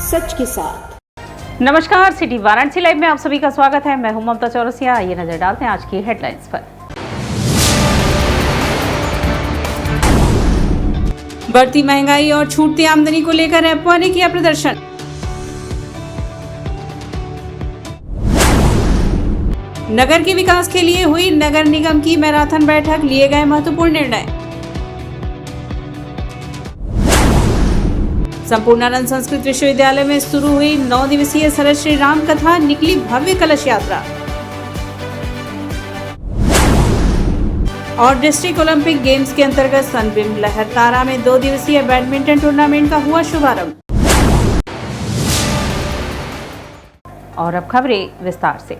सच के साथ। नमस्कार, सिटी वाराणसी लाइव में आप सभी का स्वागत है। मैं हूं ममता चौरसिया। आइए नजर डालते हैं आज की हेडलाइंस पर। बढ़ती महंगाई और छूटती आमदनी को लेकर एपवा ने किया प्रदर्शन। नगर के विकास के लिए हुई नगर निगम की मैराथन बैठक, लिए गए महत्वपूर्ण निर्णय। संपूर्णानंद संस्कृत विश्वविद्यालय में शुरू हुई 9 दिवसीय शरद श्री राम कथा, निकली भव्य कलश यात्रा। और डिस्ट्रिक्ट ओलंपिक गेम्स के अंतर्गत सनबीम लहरतारा में 2 दिवसीय बैडमिंटन टूर्नामेंट का हुआ शुभारंभ। और अब खबरें विस्तार से।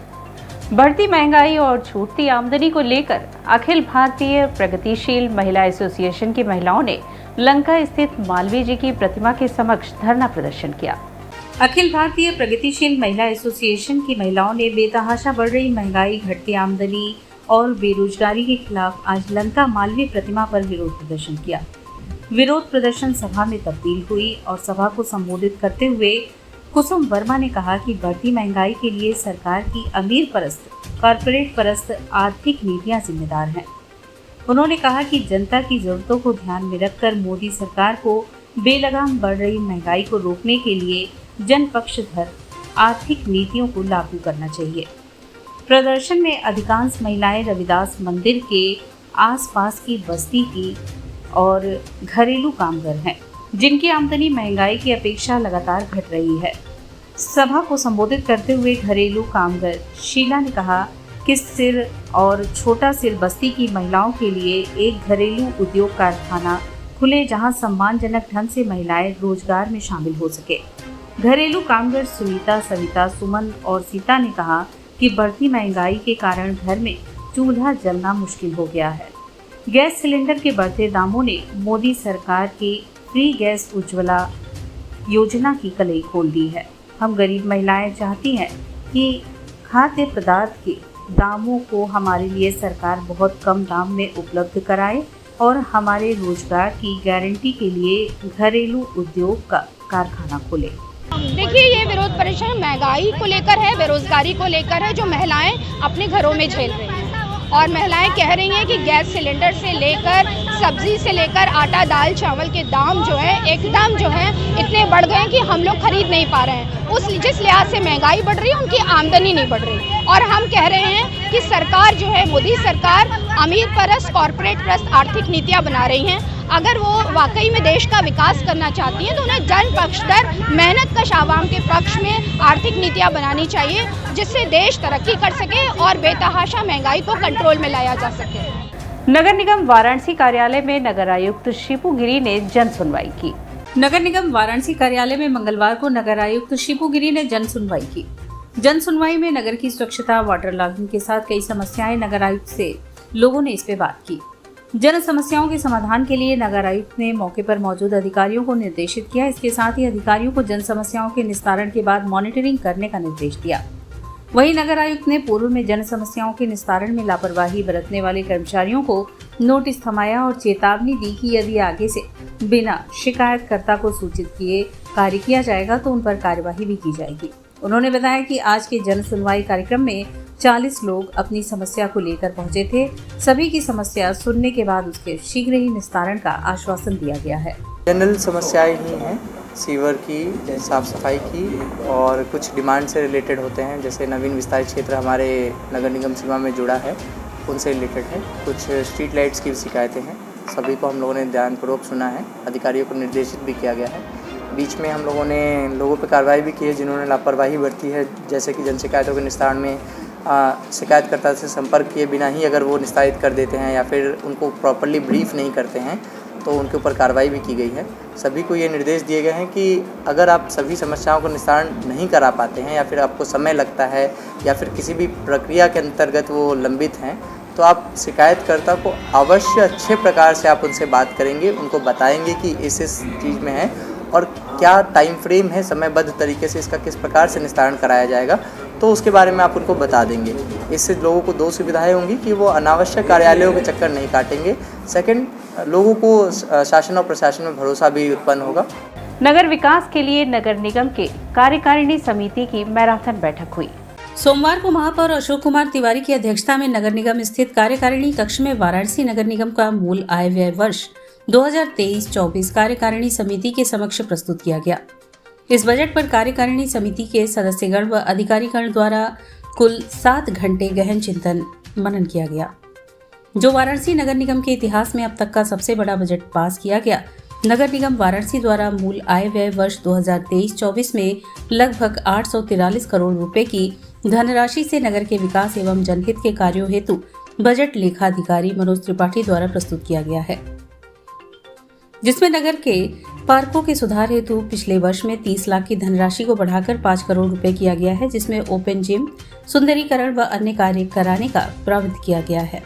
बढ़ती महंगाई और छूटती आमदनी को लेकर अखिल भारतीय प्रगतिशील महिला एसोसिएशन की महिलाओं ने लंका स्थित मालवीय जी की प्रतिमा के समक्ष धरना प्रदर्शन किया। अखिल भारतीय प्रगतिशील महिला एसोसिएशन की महिलाओं ने बेतहाशा बढ़ रही महंगाई, घटती आमदनी और बेरोजगारी के खिलाफ आज लंका मालवीय प्रतिमा पर विरोध प्रदर्शन किया। विरोध प्रदर्शन सभा में तब्दील हुई और सभा को संबोधित करते हुए कुसुम वर्मा ने कहा कि बढ़ती महंगाई के लिए सरकार की अमीर परस्त, कॉरपोरेट परस्त आर्थिक नीतियां जिम्मेदार हैं। उन्होंने कहा कि जनता की जरूरतों को ध्यान में रखकर मोदी सरकार को बेलगाम बढ़ रही महंगाई को रोकने के लिए जनपक्षधर आर्थिक नीतियों को लागू करना चाहिए। प्रदर्शन में अधिकांश महिलाएं रविदास मंदिर के आसपास की बस्ती की और घरेलू कामगार हैं, जिनकी आमदनी महंगाई की अपेक्षा लगातार घट रही है। सभा को संबोधित करते हुए घरेलू कामगार शीला ने कहा कि सिर और छोटा सिर बस्ती की महिलाओं के लिए एक घरेलू उद्योग कारखाना खुले, जहां सम्मानजनक ढंग से महिलाएं रोजगार में शामिल हो सके। घरेलू कामगार सुनीता, सविता, सुमन और सीता ने कहा कि बढ़ती महंगाई के कारण घर में चूल्हा जलना मुश्किल हो गया है। गैस सिलेंडर के बढ़ते दामों ने मोदी सरकार की फ्री गैस उज्ज्वला योजना की कलई खोल दी है। हम गरीब महिलाएं चाहती हैं कि खाद्य पदार्थ के दामों को हमारे लिए सरकार बहुत कम दाम में उपलब्ध कराए और हमारे रोजगार की गारंटी के लिए घरेलू उद्योग का कारखाना खोले। देखिए, ये विरोध प्रदर्शन महंगाई को लेकर है, बेरोजगारी को लेकर है, जो महिलाएं अपने घरों में झेल रही हैं। और महिलाएं कह रही हैं कि गैस सिलेंडर से लेकर सब्जी से लेकर आटा, दाल, चावल के दाम जो है एकदम जो है इतने बढ़ गए हैं कि हम लोग खरीद नहीं पा रहे हैं। जिस लिहाज से महंगाई बढ़ रही है, उनकी आमदनी नहीं बढ़ रही। और हम कह रहे हैं कि सरकार जो है, मोदी सरकार अमीर परस्त, कॉरपोरेट परस्त आर्थिक नीतियाँ बना रही हैं। अगर वो वाकई में देश का विकास करना चाहती हैं तो उन्हें जन पक्षधर, मेहनतकश आवाम के पक्ष में आर्थिक नीतियाँ बनानी चाहिए, जिससे देश तरक्की कर सके और बेतहाशा महंगाई को कंट्रोल में लाया जा सके। नगर निगम वाराणसी कार्यालय में नगर आयुक्त शिपू गिरी ने जन सुनवाई की। नगर निगम वाराणसी कार्यालय में मंगलवार को नगर आयुक्त शिपू गिरी ने जन सुनवाई की। जन सुनवाई में नगर की स्वच्छता, वाटर लॉगिंग के साथ कई समस्याएं नगर आयुक्त से लोगों ने इस पे बात की। जन समस्याओं के समाधान के लिए नगर आयुक्त ने मौके पर मौजूद अधिकारियों को निर्देशित किया। इसके साथ ही अधिकारियों को जन समस्याओं के निस्तारण के बाद मॉनिटरिंग करने का निर्देश दिया। वहीं नगर आयुक्त ने पूर्व में जन समस्याओं के निस्तारण में लापरवाही बरतने वाले कर्मचारियों को नोटिस थमाया और चेतावनी दी कि यदि आगे से बिना शिकायतकर्ता को सूचित किए कार्य किया जाएगा तो उन पर कार्यवाही भी की जाएगी। उन्होंने बताया कि आज के जन सुनवाई कार्यक्रम में 40 लोग अपनी समस्या को लेकर पहुंचे थे। सभी की समस्या सुनने के बाद उसके शीघ्र ही निस्तारण का आश्वासन दिया गया है। जनरल समस्याएं ही हैं, सीवर की, साफ़ सफाई की और कुछ डिमांड से रिलेटेड होते हैं। जैसे नवीन विस्तारित क्षेत्र हमारे नगर निगम सीमा में जुड़ा है, उनसे रिलेटेड है। कुछ स्ट्रीट लाइट्स की शिकायतें हैं। सभी को हम लोगों ने ध्यानपूर्वक सुना है, अधिकारियों को निर्देशित भी किया गया है। बीच में हम लोगों ने लोगों पर कार्रवाई भी की है जिन्होंने लापरवाही बरती है, जैसे कि जन शिकायतों के निस्तारण में शिकायतकर्ता से संपर्क किए बिना ही अगर वो निस्तारित कर देते हैं या फिर उनको प्रॉपर्ली ब्रीफ नहीं करते हैं तो उनके ऊपर कार्रवाई भी की गई है। सभी को ये निर्देश दिए गए हैं कि अगर आप सभी समस्याओं को निस्तारण नहीं करा पाते हैं या फिर आपको समय लगता है या फिर किसी भी प्रक्रिया के अंतर्गत वो लंबित हैं, तो आप शिकायतकर्ता को अवश्य अच्छे प्रकार से आप उनसे बात करेंगे, उनको बताएंगे कि इस चीज़ में है और क्या टाइम फ्रेम है, समयबद्ध तरीके से इसका किस प्रकार से निस्तारण कराया जाएगा, तो उसके बारे में आप उनको बता देंगे। इससे लोगों को 2 सुविधाएं होंगी कि वो अनावश्यक कार्यालयों के चक्कर नहीं काटेंगे। सेकंड, लोगों को शासन और प्रशासन में भरोसा भी उत्पन्न होगा। नगर विकास के लिए नगर निगम के कार्यकारिणी समिति की मैराथन बैठक हुई। सोमवार को महापौर अशोक कुमार तिवारी की अध्यक्षता में नगर निगम स्थित कार्यकारिणी कक्ष में वाराणसी नगर निगम का मूल आय व्यय वर्ष 2023-24 कार्यकारिणी समिति के समक्ष प्रस्तुत किया गया। इस बजट पर कार्यकारिणी समिति के सदस्यगण व अधिकारीगण द्वारा कुल 7 घंटे गहन चिंतन मनन किया गया, जो वाराणसी नगर निगम के इतिहास में अब तक का सबसे बड़ा बजट पास किया गया। नगर निगम वाराणसी द्वारा मूल आय व्यय वर्ष 2023-24 में लगभग 843 करोड़ रुपए की धनराशि से नगर के विकास एवं जनहित के कार्यों हेतु बजट लेखाधिकारी मनोज त्रिपाठी द्वारा प्रस्तुत किया गया है, जिसमें नगर के पार्कों के सुधार हेतु पिछले वर्ष में 30 लाख की धनराशि को बढ़ाकर 5 करोड़ रुपए किया गया है, जिसमें ओपन जिम, सुंदरीकरण व अन्य कार्य कराने का प्रावधान किया गया है।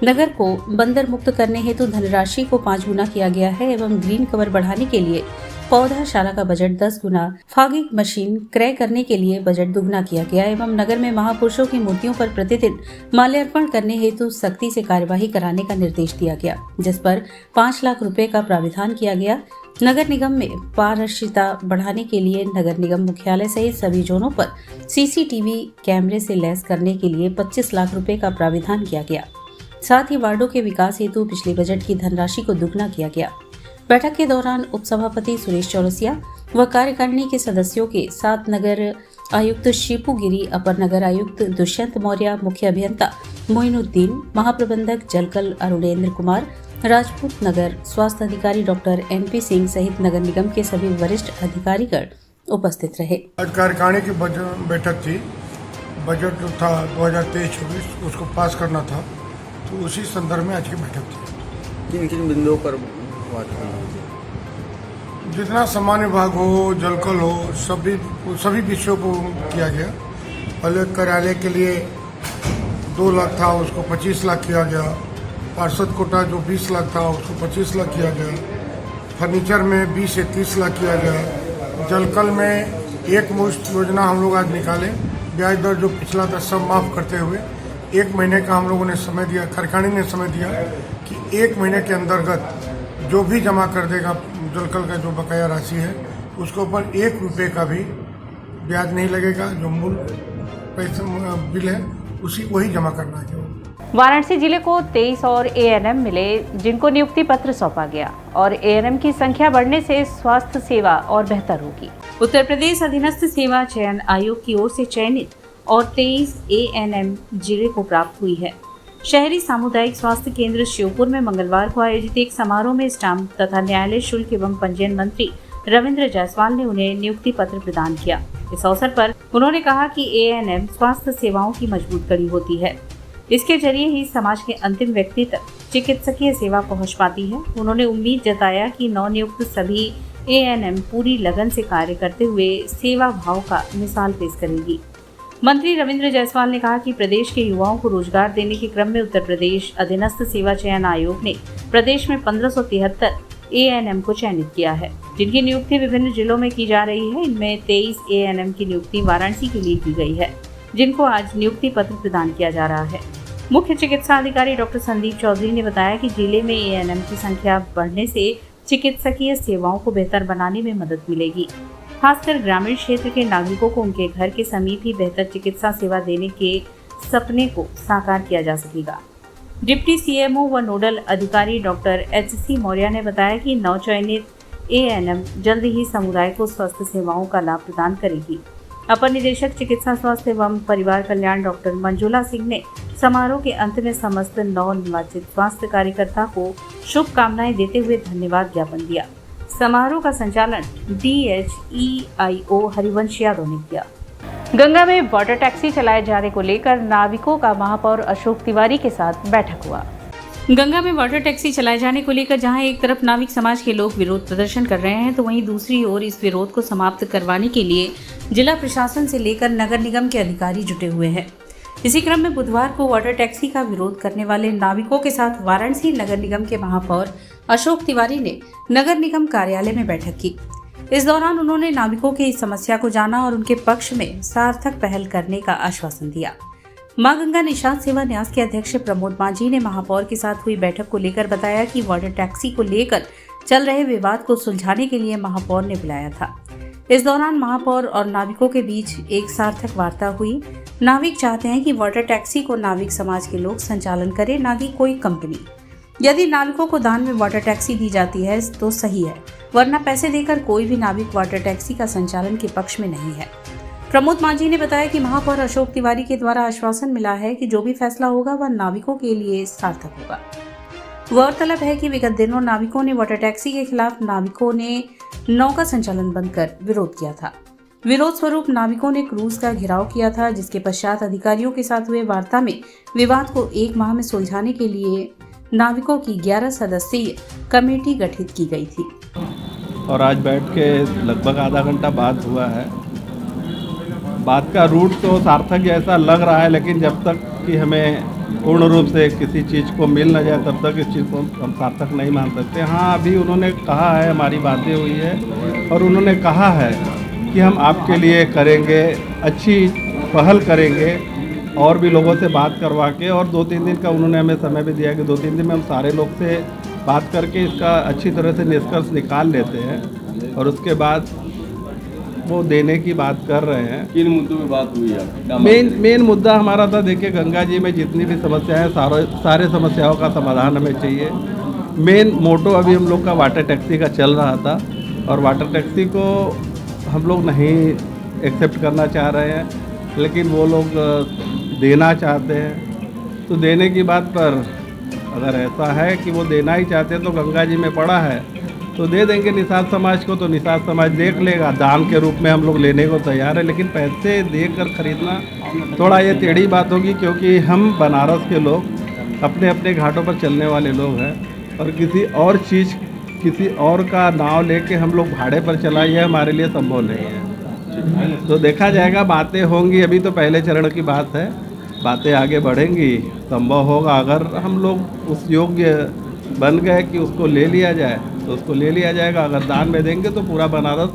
नगर को बंदर मुक्त करने हेतु धनराशि को 5 गुना किया गया है एवं ग्रीन कवर बढ़ाने के लिए पौधाशाला का बजट 10 गुना, फॉगिंग मशीन क्रय करने के लिए बजट दुगना किया गया एवं नगर में महापुरुषों की मूर्तियों पर प्रतिदिन माल्यार्पण करने हेतु सख्ती से कार्यवाही कराने का निर्देश दिया गया, जिस पर 5 लाख रुपए का प्राविधान किया गया। नगर निगम में पारदर्शिता बढ़ाने के लिए नगर निगम मुख्यालय सहित सभी जोनों पर सीसीटीवी कैमरे से लैस करने के लिए 25 लाख रुपए का प्राविधान किया गया। साथ ही वार्डों के विकास हेतु पिछले बजट की धनराशि को दुगना किया गया। बैठक के दौरान उपसभापति सुरेश चौरसिया व कार्यकारिणी के सदस्यों के साथ नगर आयुक्त शिपू गिरी, अपर नगर आयुक्त दुष्यंत मौर्य, मुख्य अभियंता मोइनुद्दीन, महाप्रबंधक जलकल अरुणेंद्र कुमार, राजपूत नगर स्वास्थ्य अधिकारी डॉक्टर NP सिंह सहित नगर निगम के सभी वरिष्ठ अधिकारीगण उपस्थित रहे। आज कार्यकारिणी की बैठक थी। बजट जो था 2023-24 उसको पास करना था, तो उसी संदर्भ में आज की बैठक थी। किन किन बिंदुओं पर बात हुई? जितना सामान्य विभाग हो, जलकल हो, सभी विषयों को किया गया। पहले कार्यालय के लिए 2 लाख था, उसको 25 लाख किया गया। पार्षद कोटा जो 20 लाख था, उसको 25 लाख किया गया। फर्नीचर में 20 से 30 लाख किया गया। जलकल में एक मुश्त योजना हम लोग आज निकाले, ब्याज दर जो पिछला था सब माफ करते हुए 1 महीने का हम लोगों ने समय दिया, कार्यकारिणी ने समय दिया कि 1 महीने के अंतर्गत जो भी जमा कर देगा जलकल का जो बकाया राशि है उसके ऊपर 1 रुपये का भी ब्याज नहीं लगेगा। जो मूल पैसा बिल है वही जमा करना है। वाराणसी जिले को 23 और ANM मिले, जिनको नियुक्ति पत्र सौंपा गया और ANM की संख्या बढ़ने से स्वास्थ्य सेवा और बेहतर होगी। उत्तर प्रदेश अधीनस्थ सेवा चयन आयोग की ओर से चयनित और 23 ANM जिले को प्राप्त हुई है। शहरी सामुदायिक स्वास्थ्य केंद्र श्योपुर में मंगलवार को आयोजित एक समारोह में स्टाम्प तथा न्यायालय शुल्क एवं पंजीयन मंत्री रविंद्र जायसवाल ने उन्हें नियुक्ति पत्र प्रदान किया। इस अवसर पर उन्होंने कहा कि ANM स्वास्थ्य सेवाओं की मजबूत कड़ी होती है। इसके जरिए ही समाज के अंतिम व्यक्ति तक चिकित्सकीय सेवा पहुंच पाती है। उन्होंने उम्मीद जताया कि नवनियुक्त सभी ANM पूरी लगन से कार्य करते हुए सेवा भाव का मिसाल पेश करेगी। मंत्री रविंद्र जायसवाल ने कहा कि प्रदेश के युवाओं को रोजगार देने के क्रम में उत्तर प्रदेश अधीनस्थ सेवा चयन आयोग ने प्रदेश में 1573 ANM को चयनित किया है, जिनकी नियुक्ति विभिन्न जिलों में की जा रही है। इनमें 23 ANM की नियुक्ति वाराणसी के लिए की गई है, जिनको आज नियुक्ति पत्र प्रदान किया जा रहा है। मुख्य चिकित्सा अधिकारी डॉक्टर संदीप चौधरी ने बताया कि जिले में ANM की संख्या बढ़ने से चिकित्सकीय सेवाओं को बेहतर बनाने में मदद मिलेगी। खासकर ग्रामीण क्षेत्र के नागरिकों को उनके घर के समीप ही बेहतर चिकित्सा सेवा देने के सपने को साकार किया जा सकेगा। डिप्टी CMO व नोडल अधिकारी डॉक्टर HC मौर्य ने बताया कि नवचयनित ANM जल्द ही समुदाय को स्वास्थ्य सेवाओं का लाभ प्रदान करेगी। अपर निदेशक चिकित्सा स्वास्थ्य एवं परिवार कल्याण डॉक्टर मंजुला सिंह ने समारोह के अंत में समस्त नवनिर्वाचित स्वास्थ्य कार्यकर्ता को शुभकामनाएं देते हुए धन्यवाद ज्ञापन दिया। समारोह का संचालन DHEIO हरिवंश यादव ने किया। गंगा में वाटर टैक्सी चलाए जाने को लेकर नाविकों का महापौर अशोक तिवारी के साथ बैठक हुआ। गंगा में वाटर टैक्सी चलाए जाने को लेकर जहां एक तरफ नाविक समाज के लोग विरोध प्रदर्शन कर रहे हैं, तो वहीं दूसरी ओर इस विरोध को समाप्त करवाने के लिए जिला प्रशासन से लेकर नगर निगम के अधिकारी जुटे हुए हैं। इसी क्रम में बुधवार को वाटर टैक्सी का विरोध करने वाले नाविकों के साथ वाराणसी नगर निगम के महापौर अशोक तिवारी ने नगर निगम कार्यालय में बैठक की। इस दौरान उन्होंने नाविकों की इस समस्या को जाना और उनके पक्ष में सार्थक पहल करने का आश्वासन दिया। मां गंगा निषाद सेवा न्यास के अध्यक्ष प्रमोद मांझी ने महापौर के साथ हुई बैठक को लेकर बताया कि वाटर टैक्सी को लेकर चल रहे विवाद को सुलझाने के लिए महापौर ने बुलाया था। इस दौरान महापौर और नाविकों के बीच एक सार्थक वार्ता हुई। नाविक चाहते हैं कि वाटर टैक्सी को नाविक समाज के लोग संचालन करें, ना कि कोई कंपनी। यदि नाविकों को दान में वाटर टैक्सी दी जाती है तो सही है, वरना पैसे देकर कोई भी नाविक वाटर टैक्सी का संचालन के पक्ष में नहीं है। प्रमोद मांझी ने बताया कि महापौर अशोक तिवारी के द्वारा आश्वासन मिला है कि जो भी फैसला होगा वह नाविकों के लिए सार्थक होगा। गौरतलब है कि विगत दिनों नाविकों ने वाटर टैक्सी के खिलाफ नाविकों ने नौका संचालन बंद कर विरोध किया था। विरोध स्वरूप नाविकों ने क्रूज का घेराव किया था, जिसके पश्चात अधिकारियों के साथ हुए वार्ता में विवाद को 1 माह में सुलझाने के लिए नाविकों की 11 सदस्यीय कमेटी गठित की गई थी। और आज बैठ के लगभग आधा घंटा बात हुआ है। बात का रूट तो सार्थक जैसा लग रहा है, लेकिन जब तक कि हमें पूर्ण रूप से किसी चीज़ को मिल न जाए तब तक इस चीज़ को हम सार्थक नहीं मान सकते। हाँ, अभी उन्होंने कहा है, हमारी बातें हुई है और उन्होंने कहा है कि हम आपके लिए करेंगे, अच्छी पहल करेंगे और भी लोगों से बात करवा के, और 2-3 दिन का उन्होंने हमें समय भी दिया कि 2-3 दिन में हम सारे लोग से बात करके इसका अच्छी तरह से निष्कर्ष निकाल लेते हैं और उसके बाद वो देने की बात कर रहे हैं। किन मुद्दों में बात हुई है? मेन मुद्दा हमारा था, देखिए गंगा जी में जितनी भी समस्याएं सारे समस्याओं का समाधान हमें चाहिए। मेन मोटो अभी हम लोग का वाटर टैक्सी का चल रहा था और वाटर टैक्सी को हम लोग नहीं एक्सेप्ट करना चाह रहे हैं, लेकिन वो लोग देना चाहते हैं। तो देने की बात पर अगर ऐसा है कि वो देना ही चाहते हैं तो गंगा जी में पड़ा है तो दे देंगे निषाद समाज को, तो निषाद समाज देख लेगा। दान के रूप में हम लोग लेने को तैयार है, लेकिन पैसे देकर खरीदना थोड़ा ये टेढ़ी बात होगी, क्योंकि हम बनारस के लोग अपने अपने घाटों पर चलने वाले लोग हैं और किसी और चीज़, किसी और का नाव लेके हम लोग भाड़े पर चलाएं, ये हमारे लिए संभव नहीं है। तो देखा जाएगा, बातें होंगी। अभी तो पहले चरण की बात है, बातें आगे बढ़ेंगी। संभव होगा अगर हम लोग उस योग्य बन गए कि उसको ले लिया जाए तो उसको ले लिया जाएगा। अगर दान में देंगे तो पूरा बनारस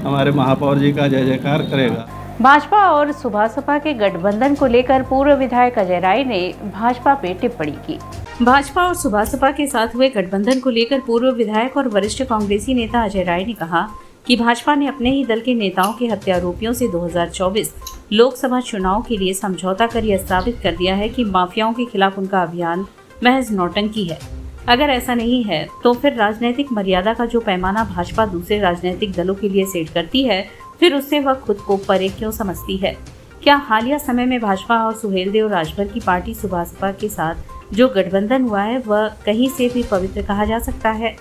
हमारे महापौर जी का जय जयकार करेगा। भाजपा और सुभासपा के गठबंधन को लेकर पूर्व विधायक अजय राय ने भाजपा पे टिप्पणी की। भाजपा और सुभासपा के साथ हुए गठबंधन को लेकर पूर्व विधायक और वरिष्ठ कांग्रेसी नेता अजय राय ने कहा कि भाजपा ने अपने ही दल के नेताओं के हत्यारोपियों से 2024 लोकसभा चुनाव के लिए समझौता कर यह साबित कर दिया है कि माफियाओं के खिलाफ उनका अभियान महज नौटंकी है। अगर ऐसा नहीं है तो फिर राजनीतिक मर्यादा का जो पैमाना भाजपा दूसरे राजनीतिक दलों के लिए सेट करती है, फिर उससे वह खुद को परे क्यों समझती है? क्या हालिया समय में भाजपा और सुहेलदेव राजभर की पार्टी सुभासपा के साथ जो गठबंधन हुआ है वह कहीं से भी पवित्र कहा जा सकता है?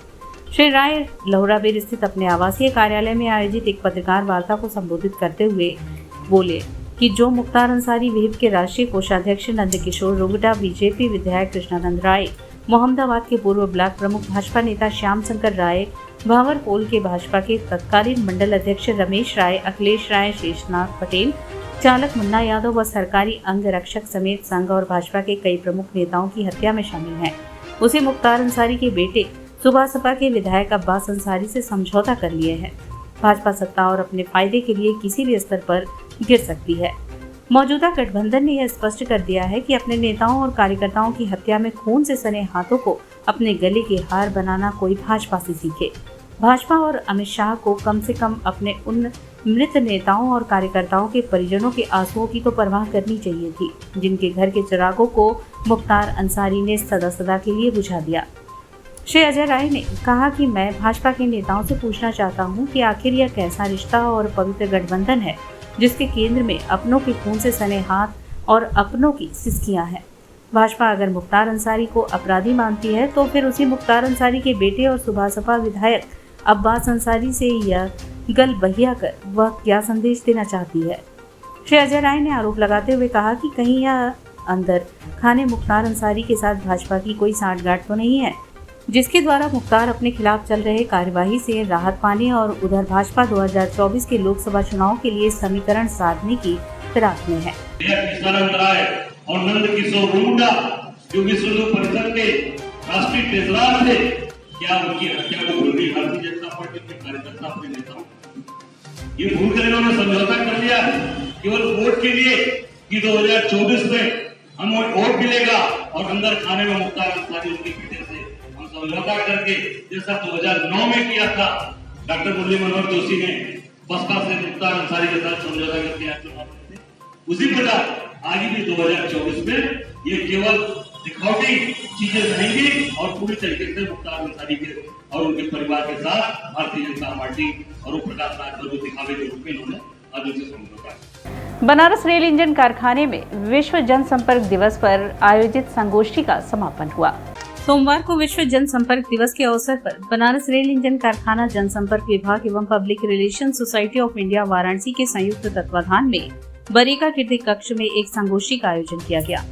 श्री राय लहुराबेर स्थित अपने आवासीय कार्यालय में आयोजित एक पत्रकार वार्ता को संबोधित करते हुए बोले कि जो मुख्तार अंसारी विहिप के राष्ट्रीय कोषाध्यक्ष नंदकिशोर रोगटा, बीजेपी विधायक कृष्णानंद राय, मोहम्मदाबाद के पूर्व ब्लॉक प्रमुख भाजपा नेता श्याम शंकर राय, भावरपोल के भाजपा के तत्कालीन मंडल अध्यक्ष रमेश राय, अखिलेश राय, शेषनाथ पटेल, चालक मुन्ना यादव व सरकारी अंग रक्षक समेत संघ और भाजपा के कई प्रमुख नेताओं की हत्या में शामिल हैं। उसे मुख्तार अंसारी के बेटे सुभासपा के विधायक अब्बास अंसारी से समझौता कर लिए हैं। भाजपा सत्ता और अपने फायदे के लिए किसी भी स्तर पर गिर सकती है। मौजूदा गठबंधन ने यह स्पष्ट कर दिया है कि अपने नेताओं और कार्यकर्ताओं की हत्या में खून से सने हाथों को अपने गले के हार बनाना कोई भाजपा से सीखे। भाजपा और अमित शाह को कम से कम अपने उन मृत नेताओं और कार्यकर्ताओं के परिजनों के आंसुओं की तो परवाह करनी चाहिए थी, जिनके घर के चिरागों को मुख्तार अंसारी ने सदा सदा के लिए बुझा दिया। श्री अजय राय ने कहा कि मैं भाजपा के नेताओं से पूछना चाहता हूं कि आखिर यह कैसा रिश्ता और पवित्र गठबंधन है जिसके केंद्र में अपनों के खून से सने हाथ और अपनों की सिसकियां हैं। भाजपा अगर मुख्तार अंसारी को अपराधी मानती है तो फिर उसी मुख्तार अंसारी के बेटे और सुभासपा विधायक अब्बास अंसारी से यह गल बहिया कर वह क्या संदेश देना चाहती है। श्री अजय राय ने आरोप लगाते हुए कहा कि कहीं यह अंदर खाने मुख्तार अंसारी के साथ भाजपा की कोई साठगांठ तो नहीं है, जिसके द्वारा मुख्तार अपने खिलाफ चल रहे कार्यवाही से राहत पाने और उधर भाजपा 2024 के लोकसभा चुनाव के लिए समीकरण साधने की फिराक में है। कृष्णानंद राय और नंदकिशोर रोगटा जो विश्व हिंदू परिषद के राष्ट्रीय ट्रेजरर थे, क्या उनकी हत्या को भूल गई भारतीय जनता पार्टी के कार्यकर्ता अपने नेताओं? ये भूल कर इन्होंने समझौता कर लिया केवल वोट के लिए कि 2024 में हम वोट मिलेगा और अंदर खाने में मुख्तार अंसारी उनके बेटे से हम समझौता करके जैसा 2009 में किया था डॉक्टर मुरली मनोहर जोशी ने बसपा से मुख्तार अंसारी के साथ समझौता करके यहाँ चुनाव लड़े थे। उसी प्रकार आगे भी 2024 में ये केवल दिखावटी चीजें रहेंगी और पूरी तरीके से मुख्तार अंसारी के और उनके परिवार के साथ भारतीय जनता पार्टी और प्रकाश राज को दिखावे के रूप में इन्होंने आज उनसे समझौता। बनारस रेल इंजन कारखाने में विश्व जनसंपर्क दिवस पर आयोजित संगोष्ठी का समापन हुआ। सोमवार को विश्व जनसंपर्क दिवस के अवसर पर बनारस रेल इंजन कारखाना जनसंपर्क विभाग एवं public relation society of India Varanasi के संयुक्त तत्वाधान में बरीका कीर्ति कक्ष में एक संगोष्ठी का आयोजन किया गया।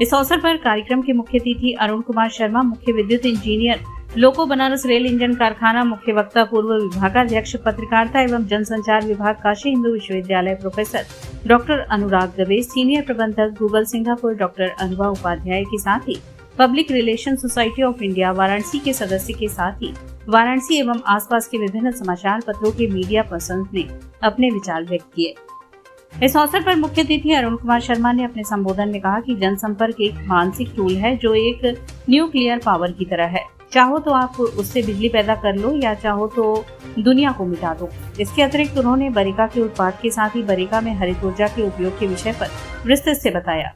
इस अवसर पर कार्यक्रम के मुख्य अतिथि अरुण कुमार शर्मा, मुख्य विद्युत इंजीनियर लोको बनारस रेल इंजन कारखाना, मुख्य वक्ता पूर्व विभागाध्यक्ष पत्रकारिता एवं जनसंचार विभाग Kashi Hindu Vishwavidyalaya professor doctor Anurag Dave, senior प्रबंधक Google Singapore doctor Anubhav Upadhyay के साथ ही public relation society of India Varanasi के सदस्य के साथ ही वाराणसी एवं आसपास के विभिन्न समाचार पत्रों के मीडिया पर्सन ने अपने विचार व्यक्त किए। इस अवसर पर मुख्य अतिथि अरुण कुमार शर्मा ने अपने संबोधन में कहा कि जनसंपर्क एक मानसिक टूल है जो एक न्यूक्लियर पावर की तरह है। चाहो तो आप उससे बिजली पैदा कर लो या चाहो तो दुनिया को मिटा दो। इसके अतिरिक्त उन्होंने बरीका के उत्पाद के साथ ही बरीका में हरित ऊर्जा के उपयोग के विषय पर विस्तृत से बताया।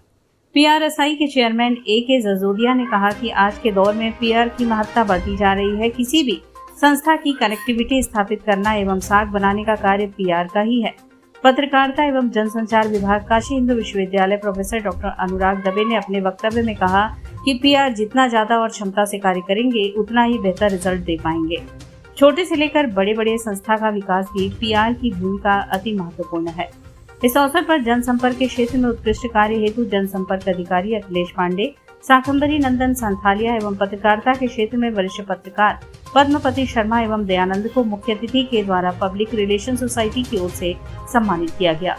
पीआरएसआई के चेयरमैन ए.के. जजोदिया ने कहा कि आज के दौर में पीआर की महत्ता बढ़ती जा रही है। किसी भी संस्था की कनेक्टिविटी स्थापित करना एवं साख बनाने का कार्य पीआर का ही है। पत्रकारिता एवं जनसंचार विभाग काशी हिंदू विश्वविद्यालय प्रोफेसर डॉक्टर अनुराग दवे ने अपने वक्तव्य में कहा कि पीआर जितना ज्यादा और क्षमता से कार्य करेंगे उतना ही बेहतर रिजल्ट दे पाएंगे। छोटे से लेकर बड़े बड़े संस्था का विकास भी पीआर की भूमिका अति महत्वपूर्ण है। इस अवसर पर जनसंपर्क के क्षेत्र में उत्कृष्ट कार्य हेतु जनसंपर्क अधिकारी अखिलेश पांडे, शाकंभरी नंदन संथालिया एवं पत्रकारिता के क्षेत्र में वरिष्ठ पत्रकार पद्मपति शर्मा एवं दयानंद को मुख्य अतिथि के द्वारा पब्लिक रिलेशन सोसाइटी की ओर से सम्मानित किया गया।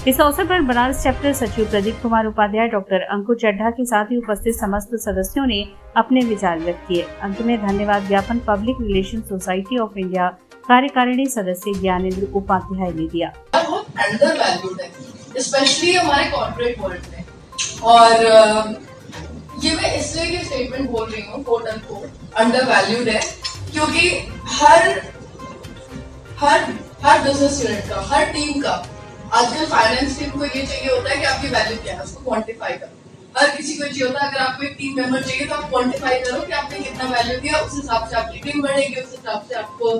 इस अवसर पर बनारस चैप्टर सचिव प्रदीप कुमार उपाध्याय, डॉक्टर अंकुर चड्ढा के साथ ही उपस्थित समस्त सदस्यों ने अपने विचार व्यक्त किए। अंत में धन्यवाद ज्ञापन public relation society of India कार्यकारिणी सदस्य ज्ञानेंद्र उपाध्याय ने दिया। बहुत अंडर वैल्यूड है, स्पेशली हमारे कॉर्पोरेट वर्ल्ड में। और ये मैं इसलिए ये स्टेटमेंट बोल रही हूँ कोट अनकोट अंडर वैल्यूड है, क्योंकि हर बिजनेस यूनिट का, हर टीम का, आजकल फाइनेंस टीम को ये चाहिए होता है कि आपकी वैल्यू क्या है, उसको क्वांटिफाई करो। हर किसी को चाहिए होता है अगर आपको एक टीम मेंबर चाहिए तो आप क्वांटिफाई करो कि आपने कितना वैल्यू दिया, उस हिसाब से आपकी टीम बढ़ेगी, उस हिसाब से आपको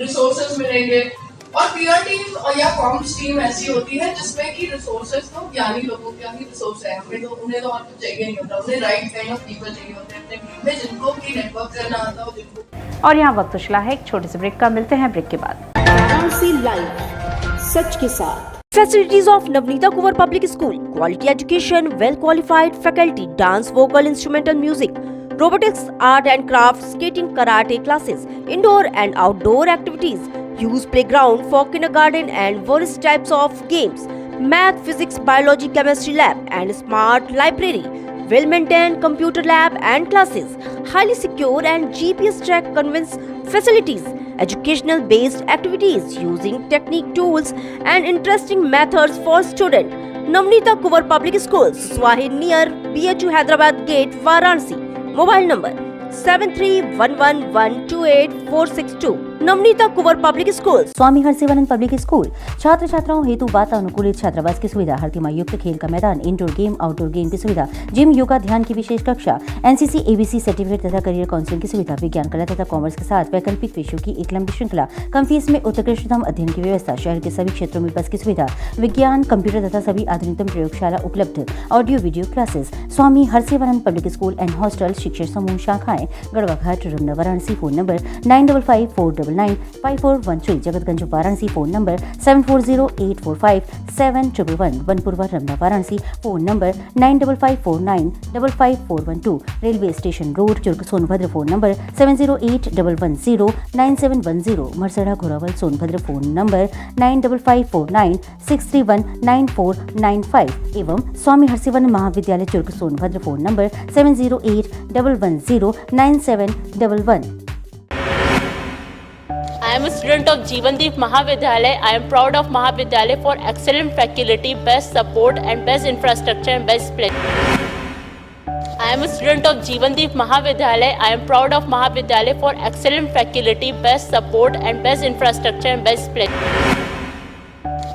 रिसोर्सेज मिलेंगे। और पीआर टीम या कॉम्स टीम ऐसी होती है जिसमें कि रिसोर्सेज तो ज्ञानी लोगों का ही रिसोर्स है, उन्हें तो और कुछ चाहिए नहीं होता, उन्हें राइट काइंड ऑफ पीपल चाहिए होते हैं अपने टीम में जिनको की नेटवर्क करना आता हो, जिनको। और यहाँ वक्त चला है एक छोटे से ब्रेक का, मिलते हैं ब्रेक के बाद। सच के साथ Facilities of Navneeta Kuvar Public School, quality education, well-qualified faculty, dance, vocal, instrumental music, robotics, art and craft, skating, karate classes, indoor and outdoor activities, use playground for kindergarten and various types of games, math, physics, biology, chemistry lab and smart library, well-maintained computer lab and classes, highly secure and GPS track conveyance facilities, educational based activities using technique tools and interesting methods for students. Navneeta Kuvar Public Schools, Swahi near BHU Hyderabad Gate, Varanasi. Mobile number 7311128462. Navneeta Kunwar public school, Swami Harsivanand public school, छात्र छात्राओं हेतु वातानुकूलित छात्रावास की सुविधा, हर युक्त खेल का मैदान, इंडोर गेम आउटडोर गेम की सुविधा, जिम, योगा, ध्यान की विशेष कक्षा, एनसीसी एबीसी सर्टिफिकेट तथा करियर काउंसलिंग की सुविधा, विज्ञान कला तथा कॉमर्स के साथ वैकल्पिक विषयों की एक लंबी श्रृंखला, कम फीस में उत्कृष्टतम अध्ययन की व्यवस्था, शहर के सभी क्षेत्रों में बस की सुविधा, विज्ञान, कंप्यूटर तथा सभी आधुनिकतम प्रयोगशाला उपलब्ध, audio video classes, Swami Harsivanand public school and hostel, शिक्षण समूह शाखाएं Garhwa Ghat, Ramna, Varanasi. Phone number 9554995413, Jagatganj Varanasi. Phone number 7408457111, Banpurwa Ramna Varanasi. Phone number 9554955412, railway station road Churk Sonbhadra. Phone number 7081109710, Marsara Ghorawal Sonbhadra. Phone number 954963199495 एवं Swami Harsivanand Mahavidyalaya Churk Sonbhadra. Phone number 7081109711। am a student of Jeevandeep Mahavidyalaya. I am proud of Mahavidyalaya for excellent faculty, best support and best infrastructure and best place. I am a student of Jeevandeep Mahavidyalaya. I am proud of Mahavidyalaya for excellent faculty, best support and best infrastructure and best place.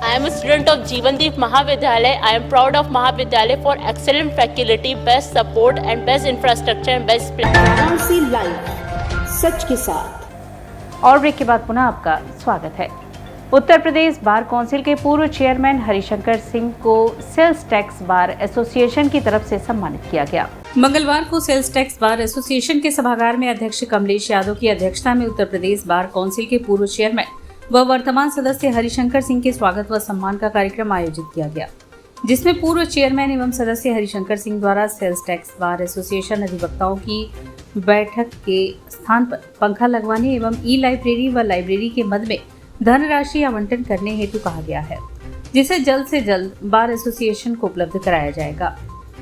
I am a student of Jeevandeep Mahavidyalaya. I am proud of Mahavidyalaya for excellent faculty, best support and best infrastructure and best place. Varanasi live सच के साथ। और break के बाद पुनः आपका स्वागत है। उत्तर प्रदेश बार काउंसिल के पूर्व चेयरमैन हरिशंकर सिंह को सेल्स टैक्स बार एसोसिएशन की तरफ से सम्मानित किया गया। मंगलवार को सेल्स टैक्स बार एसोसिएशन के सभागार में अध्यक्ष कमलेश यादव की अध्यक्षता में उत्तर प्रदेश बार काउंसिल के पूर्व चेयरमैन व वर्तमान सदस्य हरिशंकर सिंह के स्वागत व सम्मान का कार्यक्रम आयोजित किया गया, जिसमें पूर्व चेयरमैन एवं सदस्य हरिशंकर सिंह द्वारा सेल्स टैक्स बार एसोसिएशन अधिवक्ताओं की बैठक के स्थान पर पंखा लगवाने एवं ई लाइब्रेरी व लाइब्रेरी के मद में धनराशि आवंटन करने हेतु कहा गया है, जिसे जल्द से जल्द बार एसोसिएशन को उपलब्ध कराया जाएगा।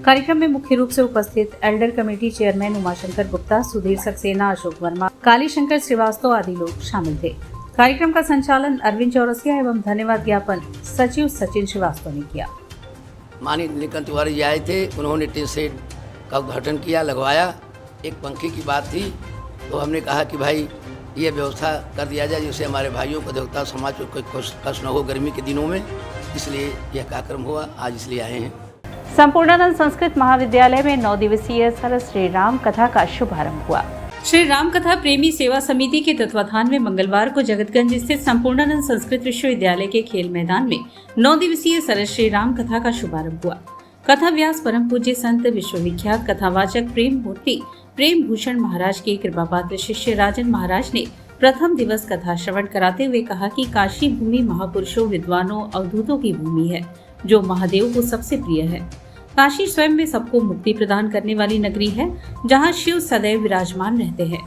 कार्यक्रम में मुख्य रूप से उपस्थित elder committee chairman Umashankar Gupta, Sudhir Saxena, Ashok Verma, Kalishankar Srivastava आदि लोग शामिल थे। कार्यक्रम का संचालन अरविंद चौरसिया एवं धन्यवाद ज्ञापन सचिव सचिन श्रीवास्तव ने किया। माननीय नीलकंठ तिवारी जी आए थे, उन्होंने टिन सेट का उद्घाटन किया, लगवाया। एक पंखे की बात थी तो हमने कहा कि भाई ये व्यवस्था कर दिया जाए जिससे हमारे भाइयों को देवता समाज को कोई कष्ट न हो गर्मी के दिनों में, इसलिए यह कार्यक्रम हुआ, आज इसलिए आए हैं। संपूर्णानंद संस्कृत महाविद्यालय में 9 दिवसीय सर श्री राम कथा का शुभारंभ हुआ। श्री राम कथा प्रेमी सेवा समिति के तत्वाधान में मंगलवार को जगतगंज स्थित संपूर्णानंद संस्कृत विश्वविद्यालय के खेल मैदान में 9 दिवसीय सर श्री राम कथा का शुभारंभ हुआ। कथा व्यास परम पूज्य संत विश्वविख्यात कथावाचक प्रेम मूर्ति प्रेम भूषण महाराज के कृपापात्र शिष्य राजन महाराज ने प्रथम दिवस कथा श्रवण कराते हुए कहा कि काशी भूमि महापुरुषों, विद्वानों, अवधूतों की भूमि है जो महादेव को सबसे प्रिय है। काशी स्वयं में सबको मुक्ति प्रदान करने वाली नगरी है जहाँ शिव सदैव विराजमान रहते हैं।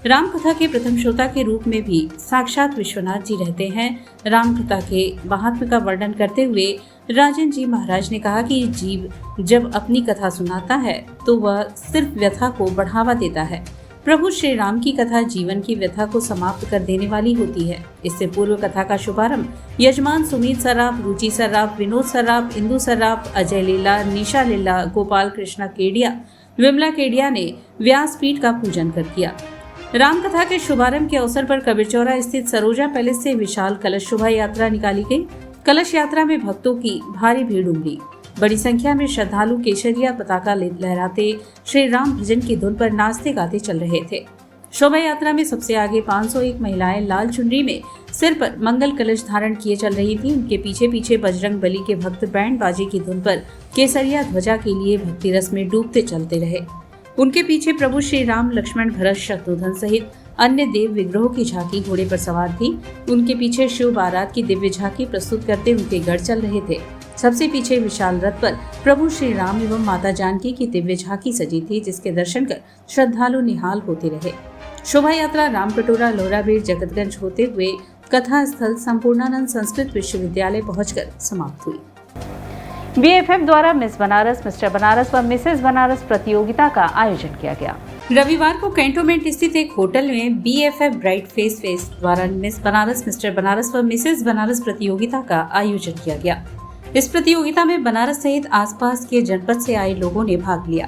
राम कथा के प्रथम श्रोता के रूप में भी साक्षात विश्वनाथ जी रहते हैं। राम कथा के महात्म्य का वर्णन करते हुए राजन जी महाराज ने कहा कि जीव जब अपनी कथा सुनाता है तो वह सिर्फ व्यथा को बढ़ावा देता है। प्रभु श्री राम की कथा जीवन की व्यथा को समाप्त कर देने वाली होती है। इससे पूर्व कथा का शुभारंभ यजमान सुमीत सर्राफ, रुचि सर्राफ, विनोद सर्राफ, इंदु सर्राफ, अजय लीला, निशा लीला, गोपाल कृष्णा केडिया, विमला केडिया ने व्यासपीठ का पूजन कर किया। राम कथा के शुभारंभ के अवसर पर कबीरचौरा स्थित सरोजा पैलेस से विशाल कलश शोभा यात्रा निकाली गई। कलश यात्रा में भक्तों की भारी भीड़ उमड़ी। बड़ी संख्या में श्रद्धालु केसरिया पताका लहराते श्री राम भजन की धुन पर नाचते गाते चल रहे थे। शोभा यात्रा में सबसे आगे 501 महिलाएं लाल चुनरी में सिर पर मंगल कलश धारण किए चल रही थी। उनके पीछे पीछे बजरंग बली के भक्त बैंड बाजे की धुन पर केसरिया ध्वजा के लिए भक्ति रस में डूबते चलते रहे। उनके पीछे प्रभु श्री राम, लक्ष्मण, भरत, शत्रुघ्न सहित अन्य देव विग्रहों की झांकी घोड़े पर सवार थी। उनके पीछे शिव बारात की दिव्य झांकी प्रस्तुत करते उनके गढ़ चल रहे थे। सबसे पीछे विशाल रथ पर प्रभु श्री राम एवं माता जानकी की दिव्य झांकी सजी थी, जिसके दर्शन कर श्रद्धालु निहाल होते रहे। शोभा यात्रा रामकटोरा, लोराबीर, जगतगंज होते हुए कथा स्थल संपूर्णानंद संस्कृत विश्वविद्यालय पहुंचकर समाप्त हुई। बीएफएफ द्वारा मिस बनारस, मिस्टर बनारस व मिसेस बनारस प्रतियोगिता का आयोजन किया गया। रविवार को कैंटोनमेंट स्थित एक होटल में बीएफएफ ब्राइट फेस द्वारा मिस बनारस, मिस्टर बनारस व मिसेस बनारस प्रतियोगिता का आयोजन किया गया। इस प्रतियोगिता में बनारस सहित आसपास के जनपद से आए लोगों ने भाग लिया।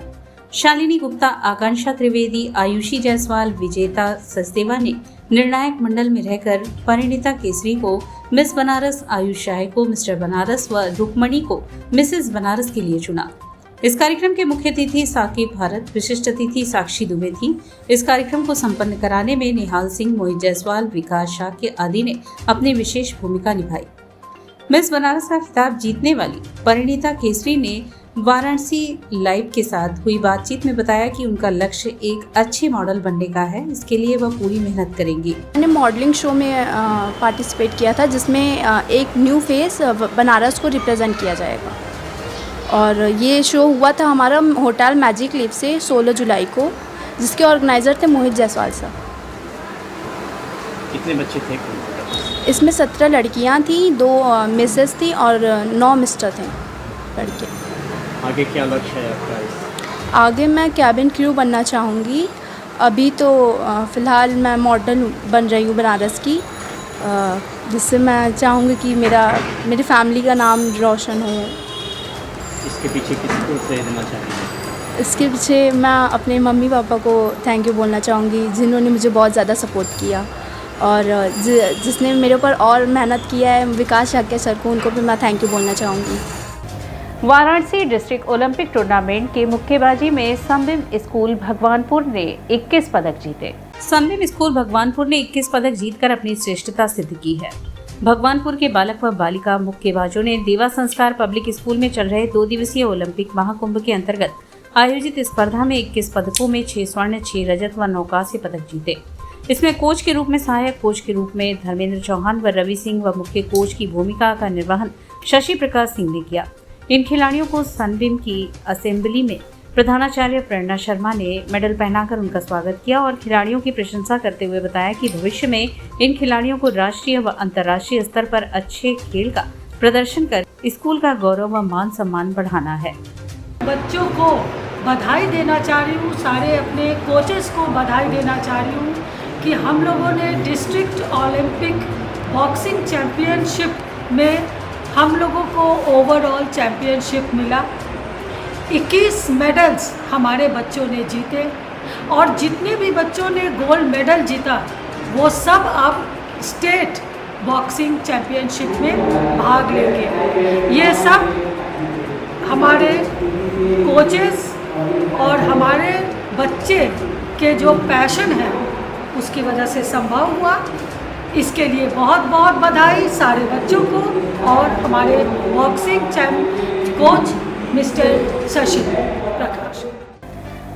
शालिनी गुप्ता, आकांक्षा त्रिवेदी, आयुषी जायसवाल, विजेता सचदेवा ने निर्णायक मंडल में रहकर परिणीता केसरी को मिस बनारस, आयुष राय को मिस्टर बनारस व रुक्मणी को मिसेस बनारस के लिए चुना। इस कार्यक्रम के मुख्य अतिथि साकिब भारत, विशिष्ट अतिथि साक्षी दुबे थी। इस कार्यक्रम को संपन्न कराने में निहाल सिंह, मोहित जायसवाल, विकास शाक्य आदि ने अपनी विशेष भूमिका निभाई। मिस बनारस का खिताब जीतने वाली परिणीता केसरी ने वाराणसी लाइव के साथ हुई बातचीत में बताया कि उनका लक्ष्य एक अच्छे मॉडल बनने का है। इसके लिए वह पूरी मेहनत करेंगी। मैंने मॉडलिंग शो में पार्टिसिपेट किया था, जिसमें एक न्यू फेस बनारस को रिप्रेजेंट किया जाएगा। और ये शो हुआ था हमारा होटल मैजिक लीफ से 16 जुलाई को, जिसके ऑर्गेनाइज़र थे मोहित जायसवाल साहब। कितने बच्चे थे? इसमें 17 लड़कियां थी, 2 मिसेस थी और 9 मिस्टर थे लड़के। आगे क्या लक्ष्य है आपका? आगे मैं कैबिन क्रू बनना चाहूँगी। अभी तो फ़िलहाल मैं मॉडल बन रही हूँ बनारस की, जिससे मैं चाहूँगी कि मेरी फैमिली का नाम रोशन हो। इसके पीछे किसको श्रेय देना चाहेंगे? इसके पीछे मैं अपने मम्मी पापा को थैंक यू बोलना चाहूँगी, जिन्होंने मुझे बहुत ज़्यादा सपोर्ट किया, और जिसने मेरे ऊपर और मेहनत किया है, विकास शाक्य सर को, उनको भी मैं थैंक यू बोलना चाहूँगी। वाराणसी डिस्ट्रिक्ट ओलंपिक टूर्नामेंट के मुक्केबाजी में संबिम स्कूल भगवानपुर ने 21 पदक जीते। संबिम स्कूल भगवानपुर ने 21 पदक जीतकर अपनी श्रेष्ठता सिद्ध की है। भगवानपुर के बालक व बालिका मुक्केबाजों ने देवा संस्कार पब्लिक स्कूल में चल रहे 2 दिवसीय ओलंपिक महाकुंभ के अंतर्गत आयोजित स्पर्धा में 21 पदकों में 6 स्वर्ण, 6 रजत व 9 कांस्य पदक जीते। इसमें कोच के रूप में, सहायक कोच के रूप में धर्मेंद्र चौहान व रवि सिंह व मुख्य कोच की भूमिका का निर्वहन शशि प्रकाश सिंह ने किया। इन खिलाड़ियों को सनबिम की असेंबली में प्रधानाचार्य प्रेरणा शर्मा ने मेडल पहनाकर उनका स्वागत किया और खिलाड़ियों की प्रशंसा करते हुए बताया कि भविष्य में इन खिलाड़ियों को राष्ट्रीय व अंतर्राष्ट्रीय स्तर पर अच्छे खेल का प्रदर्शन कर स्कूल का गौरव व मान सम्मान बढ़ाना है। बच्चों को बधाई देना चाह रही हूँ, सारे अपने कोचेस को बधाई देना चाह रही हूँ कि हम लोगों ने डिस्ट्रिक्ट ओलंपिक बॉक्सिंग चैम्पियनशिप में हम लोगों को ओवरऑल चैम्पियनशिप मिला। 21 मेडल्स हमारे बच्चों ने जीते और जितने भी बच्चों ने गोल्ड मेडल जीता वो सब अब स्टेट बॉक्सिंग चैम्पियनशिप में भाग लेंगे। ये सब हमारे कोचेस और हमारे बच्चे के जो पैशन है उसकी वजह से संभव हुआ। इसके लिए बहुत बहुत बधाई सारे बच्चों को और हमारे boxing coach mister Shashi Prakash.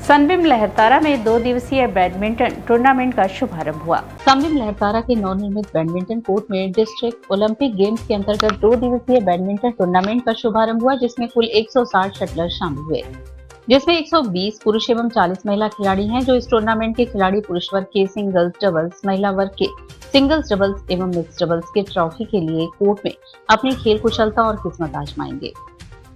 संबिम Lahartara में 2 दिवसीय बैडमिंटन टूर्नामेंट का शुभारंभ हुआ। संबिम लहरतारा के नवनिर्मित बैडमिंटन कोर्ट में डिस्ट्रिक्ट ओलंपिक गेम्स के अंतर्गत 2 दिवसीय बैडमिंटन टूर्नामेंट का शुभारंभ हुआ, जिसमें कुल 160 शटलर शामिल हुए, जिसमें 120 पुरुष एवं 40 महिला खिलाड़ी हैं। जो इस टूर्नामेंट के खिलाड़ी पुरुष वर्ग के सिंगल्स डबल्स, महिला वर्ग के सिंगल्स डबल्स एवं मिक्स डबल्स के ट्रॉफी के लिए कोर्ट में अपनी खेल कुशलता और किस्मत आजमाएंगे।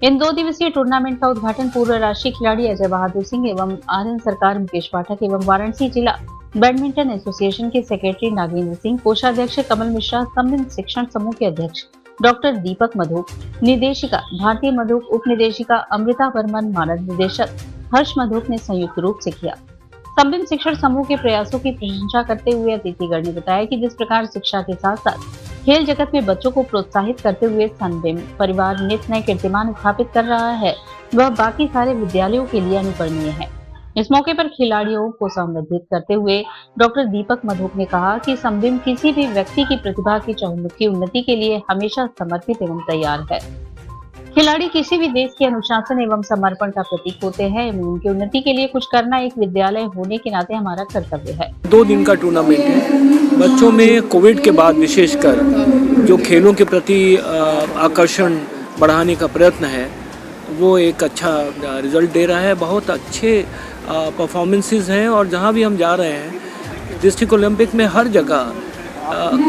इन 2 दिवसीय टूर्नामेंट का उद्घाटन पूर्व राष्ट्रीय खिलाड़ी अजय बहादुर सिंह एवं आर्यन सरकार मुकेश पाठक एवं वाराणसी जिला बैडमिंटन एसोसिएशन के सेक्रेटरी नागेंद्र सिंह, कोषाध्यक्ष कमल मिश्रा, संबिम शिक्षण समूह के अध्यक्ष डॉक्टर दीपक मधुक, निदेशिका भारतीय मधुक, उप निदेशिका अमृता वर्मन, मानद निदेशक हर्ष मधुक ने संयुक्त रूप से किया। संबिम शिक्षण समूह के प्रयासों की प्रशंसा करते हुए अतिथिगण ने बताया कि जिस प्रकार शिक्षा के साथ साथ खेल जगत में बच्चों को प्रोत्साहित करते हुए संबिम परिवार नित नए कीर्तिमान स्थापित कर रहा है, वह बाकी सारे विद्यालयों के लिए अनुकरणीय है। इस मौके पर खिलाड़ियों को संबोधित करते हुए डॉक्टर दीपक मधुक ने कहा कि संबिम किसी भी व्यक्ति की प्रतिभा की चहुमुखी उन्नति के लिए हमेशा समर्पित एवं तैयार है। खिलाड़ी किसी भी देश के अनुशासन एवं समर्पण का प्रतीक होते हैं एवं उनकी उन्नति के लिए कुछ करना एक विद्यालय होने के नाते हमारा कर्तव्य है। 2 दिन का टूर्नामेंट है। बच्चों में कोविड के बाद विशेषकर जो खेलों के प्रति आकर्षण बढ़ाने का प्रयत्न है वो एक अच्छा रिजल्ट दे रहा है। बहुत अच्छे परफॉर्मेंसेस हैं और जहाँ भी हम जा रहे हैं डिस्ट्रिक्ट ओलंपिक में हर जगह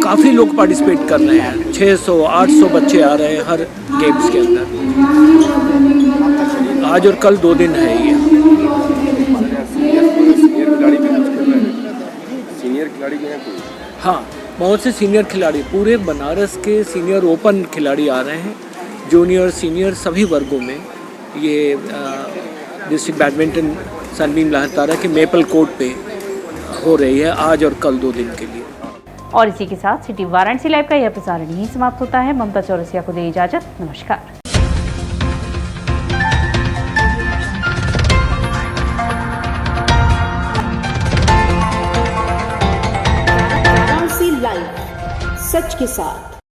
काफ़ी लोग पार्टिसिपेट कर रहे हैं। 600-800 बच्चे आ रहे हैं हर गेम्स के अंदर। आज और कल 2 दिन है ये। सीनियर खिलाड़ी भी हैं? हाँ, बहुत से सीनियर खिलाड़ी, पूरे बनारस के सीनियर ओपन खिलाड़ी आ रहे हैं। जूनियर सीनियर सभी वर्गों में ये डिस्ट्रिक्ट बैडमिंटन संबिम लहरतारा के मेपल कोर्ट पे हो रही है आज और कल 2 दिन के लिए। और इसी के साथ सिटी वाराणसी लाइव का यह प्रसारण यहीं समाप्त होता है। ममता चौरसिया को दे इजाजत। नमस्कार। वाराणसी लाइव, सच के साथ।